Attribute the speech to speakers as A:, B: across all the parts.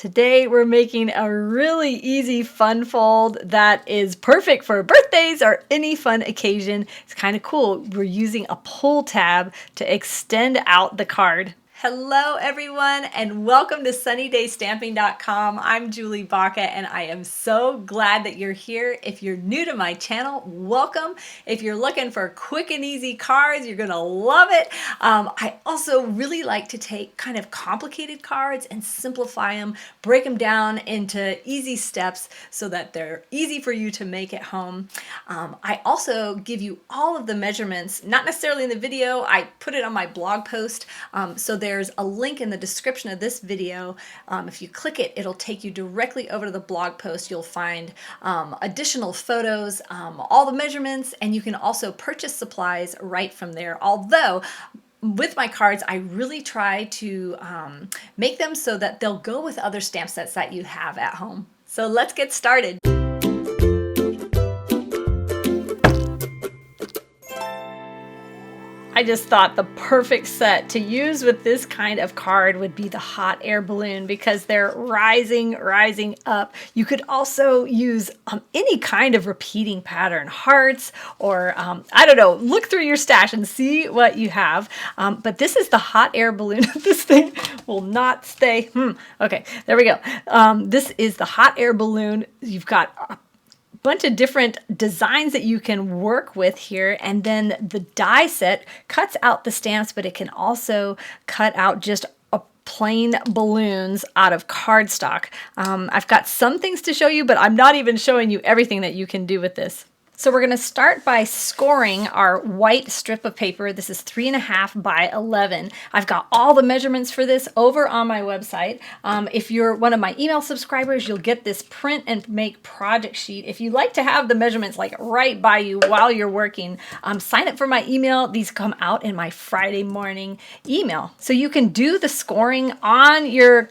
A: Today we're making a really easy fun fold that is perfect for birthdays or any fun occasion. It's kind of cool. We're using a pull tab to extend out the card. Hello everyone and welcome to sunnydaystamping.com. I'm Julie Baca and I am so glad that you're here. If you're new to my channel, welcome. If you're looking for quick and easy cards, you're gonna love it. I also really like to take kind of complicated cards and simplify them, break them down into easy steps so that they're easy for you to make at home. I also give you all of the measurements, not necessarily in the video. I put it on my blog post. So there's a link in the description of this video. If you click it, it'll take you directly over to the blog post. You'll find additional photos, all the measurements, and you can also purchase supplies right from there. Although with my cards, I really try to make them so that they'll go with other stamp sets that you have at home. So let's get started. I just thought the perfect set to use with this kind of card would be the hot air balloon because they're rising up. You could also use any kind of repeating pattern, hearts, or I don't know, look through your stash and see what you have. But this is the hot air balloon. This thing will not stay. Okay, there we go. This is the hot air balloon. You've got a bunch of different designs that you can work with here, and then the die set cuts out the stamps, but it can also cut out just plain balloons out of cardstock. I've got some things to show you, but I'm not even showing you everything that you can do with this. So we're going to start by scoring our white strip of paper. This is 3.5 by 11. I've got all the measurements for this over on my website. If you're one of my email subscribers, you'll get this print and make project sheet. If you like to have the measurements like right by you while you're working, sign up for my email. These come out in my Friday morning email. So you can do the scoring on your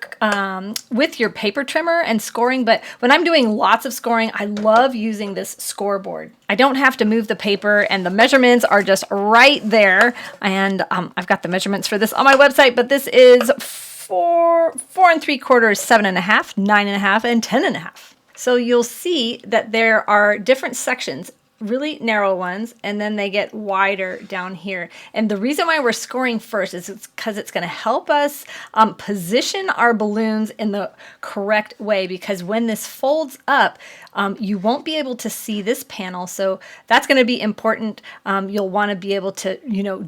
A: with your paper trimmer and scoring, but when I'm doing lots of scoring, I love using this scoreboard. I don't have to move the paper and the measurements are just right there. And I've got the measurements for this on my website, but this is 4 3/4, 7.5, 9.5, and 10.5. So you'll see that there are different sections, really narrow ones, and then they get wider down here. And the reason why we're scoring first is because it's going to help us position our balloons in the correct way, because when this folds up, you won't be able to see this panel. So that's going to be important. You'll want to be able to,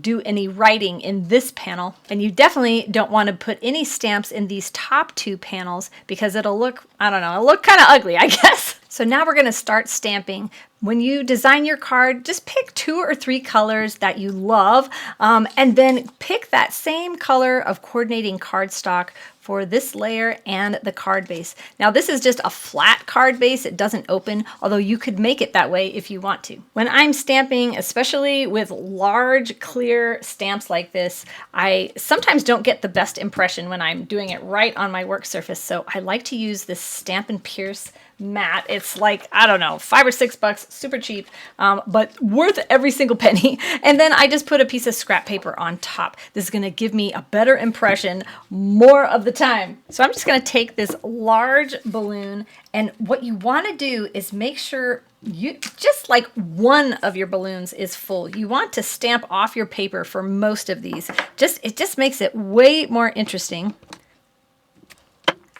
A: do any writing in this panel. And you definitely don't want to put any stamps in these top two panels because it'll look, I don't know, it'll look kind of ugly, I guess. So now we're going to start stamping. When you design your card, just pick 2 or 3 colors that you love, and then pick that same color of coordinating cardstock for this layer and the card base. Now this is just a flat card base. It doesn't open, although you could make it that way if you want to. When I'm stamping, especially with large clear stamps like this, I sometimes don't get the best impression when I'm doing it right on my work surface. So I like to use this Stamp and Pierce mat. It's like, I don't know, $5 or $6, super cheap, but worth every single penny. And then I just put a piece of scrap paper on top. This is going to give me a better impression more of the time. So I'm just going to take this large balloon, and what you want to do is make sure you just like one of your balloons is full. You want to stamp off your paper for most of these. It just makes it way more interesting.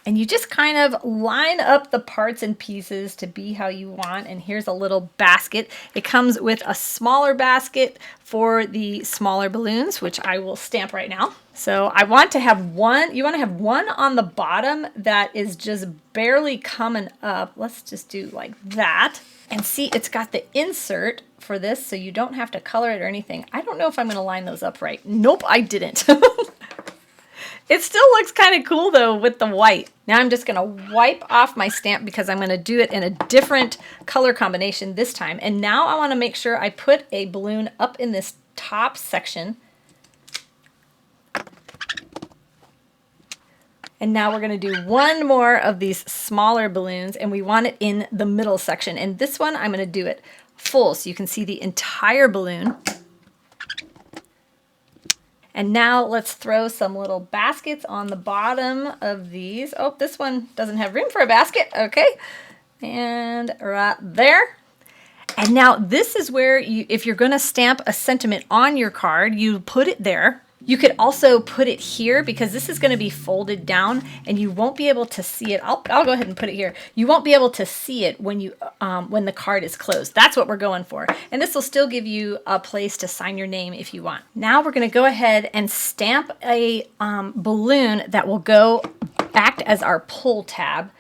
A: And you just kind of line up the parts and pieces to be how you want. And here's a little basket. It comes with a smaller basket for the smaller balloons, which I will stamp right now. So I want to have one, you want to have one on the bottom that is just barely coming up. Let's just do like that. And see, it's got the insert for this, so you don't have to color it or anything. I don't know if I'm going to line those up right. Nope, I didn't. It still looks kind of cool though with the white. Now I'm just going to wipe off my stamp because I'm going to do it in a different color combination this time. And now I want to make sure I put a balloon up in this top section. And now we're going to do one more of these smaller balloons, and we want it in the middle section. And this one I'm going to do it full so you can see the entire balloon. And now let's throw some little baskets on the bottom of these. Oh, this one doesn't have room for a basket. Okay. And right there. And now this is where you, if you're going to stamp a sentiment on your card, you put it there. You could also put it here because this is going to be folded down and you won't be able to see it. I'll go ahead and put it here. You won't be able to see it when you when the card is closed. That's what we're going for. And this will still give you a place to sign your name if you want. Now we're going to go ahead and stamp a balloon that will go act as our pull tab.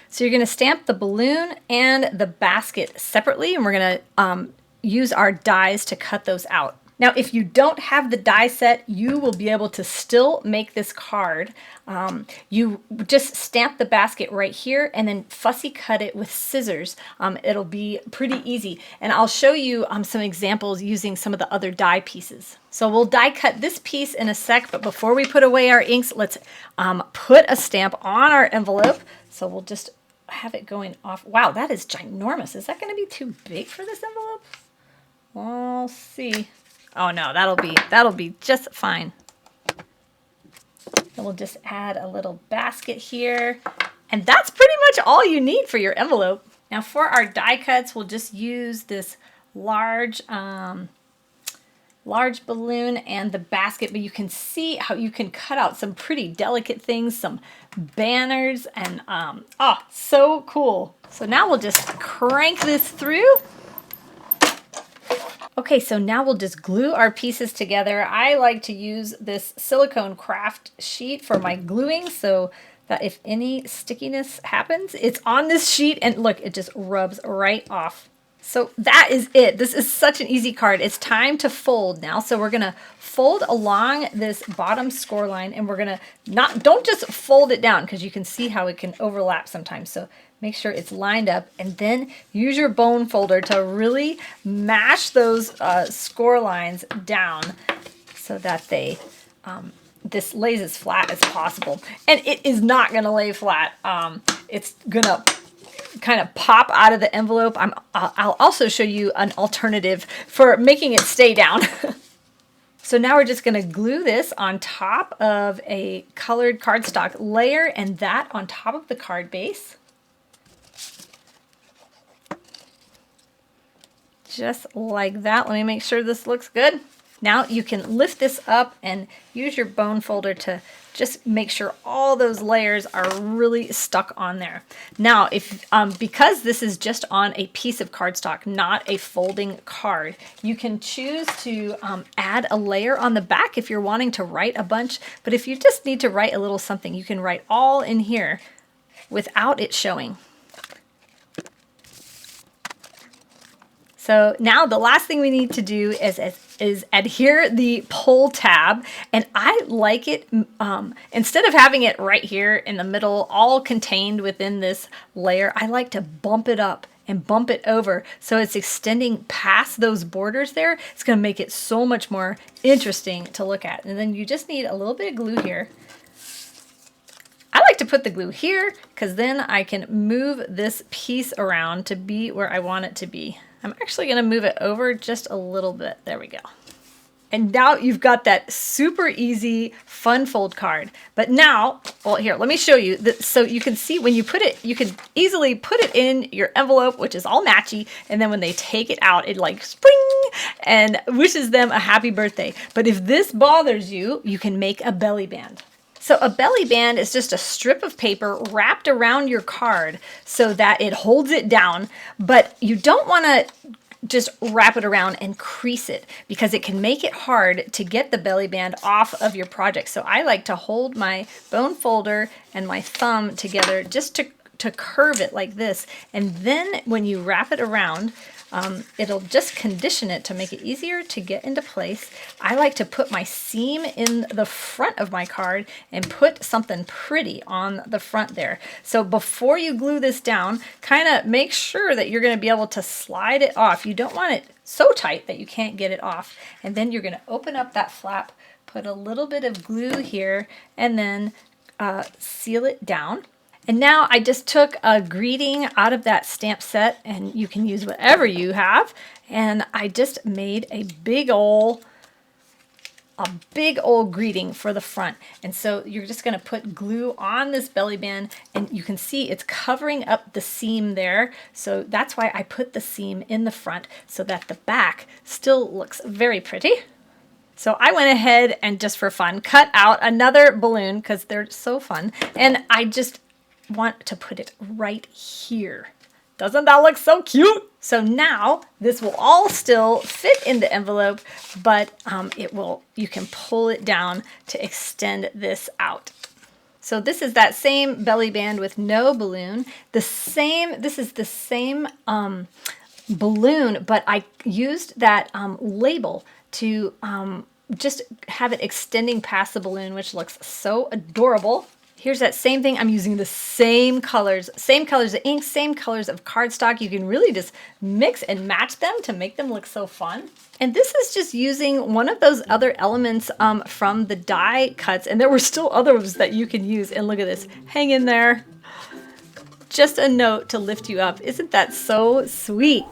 A: So you're going to stamp the balloon and the basket separately, and we're going to use our dies to cut those out. Now, if you don't have the die set, you will be able to still make this card. You just stamp the basket right here and then fussy cut it with scissors. It'll be pretty easy. And I'll show you some examples using some of the other die pieces. So we'll die cut this piece in a sec, but before we put away our inks, let's put a stamp on our envelope. So we'll just have it going off. Wow, that is ginormous. Is that going to be too big for this envelope? We'll see. Oh no, that'll be just fine. And we'll just add a little basket here. And that's pretty much all you need for your envelope. Now for our die cuts, we'll just use this large balloon and the basket, but you can see how you can cut out some pretty delicate things, some banners, and oh, so cool. So now we'll just crank this through. Okay, so now we'll just glue our pieces together. I like to use this silicone craft sheet for my gluing so that if any stickiness happens, it's on this sheet and look, it just rubs right off. So that is it. This is such an easy card. It's time to fold now. So we're gonna fold along this bottom score line and we're gonna don't just fold it down because you can see how it can overlap sometimes. So make sure it's lined up and then use your bone folder to really mash those score lines down so that they this lays as flat as possible. And it is not gonna lay flat. It's gonna kind of pop out of the envelope. I'll also show you an alternative for making it stay down. So now we're just going to glue this on top of a colored cardstock layer and that on top of the card base. Just like that. Let me make sure this looks good. Now you can lift this up and use your bone folder to just make sure all those layers are really stuck on there. Now, if because this is just on a piece of cardstock, not a folding card, you can choose to add a layer on the back if you're wanting to write a bunch. But if you just need to write a little something, you can write all in here without it showing. So now the last thing we need to do is adhere the pull tab, and I like it instead of having it right here in the middle all contained within this layer, I like to bump it up and bump it over so it's extending past those borders there. It's going to make it so much more interesting to look at. And then you just need a little bit of glue here. I like to put the glue here because then I can move this piece around to be where I want it to be. I'm actually going to move it over just a little bit. There we go. And now you've got that super easy fun fold card. But now, well, here, let me show you. So you can see when you put it, you can easily put it in your envelope, which is all matchy. And then when they take it out, it like spring and wishes them a happy birthday. But if this bothers you, you can make a belly band. So a belly band is just a strip of paper wrapped around your card so that it holds it down, but you don't want to just wrap it around and crease it because it can make it hard to get the belly band off of your project. So I like to hold my bone folder and my thumb together just to curve it like this. And then when you wrap it around, it'll just condition it to make it easier to get into place. I like to put my seam in the front of my card and put something pretty on the front there. So before you glue this down, kind of make sure that you're going to be able to slide it off. You don't want it so tight that you can't get it off. And then you're going to open up that flap, put a little bit of glue here, and then seal it down. And now I just took a greeting out of that stamp set, and you can use whatever you have. And I just made a big ol' a big old greeting for the front. And so you're just going to put glue on this belly band, and you can see it's covering up the seam there. So that's why I put the seam in the front so that the back still looks very pretty. So I went ahead and just for fun cut out another balloon because they're so fun, and I just want to put it right here. Doesn't that look so cute? So now this will all still fit in the envelope, but you can pull it down to extend this out. So this is that same belly band with no balloon. This is the same balloon, but I used that label to just have it extending past the balloon, which looks so adorable. Here's that same thing. I'm using the same colors of ink, same colors of cardstock. You can really just mix and match them to make them look so fun. And this is just using one of those other elements from the die cuts. And there were still others that you can use. And look at this, hang in there. Just a note to lift you up. Isn't that so sweet?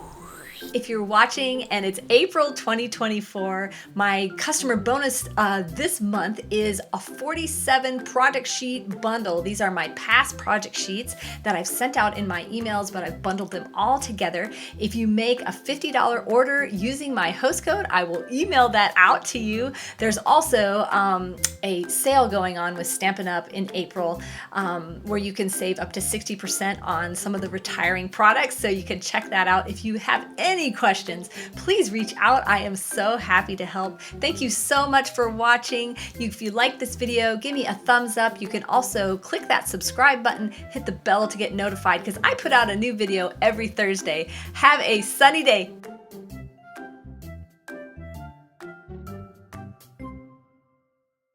A: If you're watching and it's April 2024, my customer bonus this month is a 47 project sheet bundle. These are my past project sheets that I've sent out in my emails, but I've bundled them all together. If you make a $50 order using my host code, I will email that out to you. There's also a sale going on with Stampin' Up! In April where you can save up to 60% on some of the retiring products, so you can check that out. If you have any questions, please reach out. I am so happy to help. Thank you so much for watching. If you like this video, give me a thumbs up. You can also click that subscribe button, hit the bell to get notified because I put out a new video every Thursday. Have a sunny day.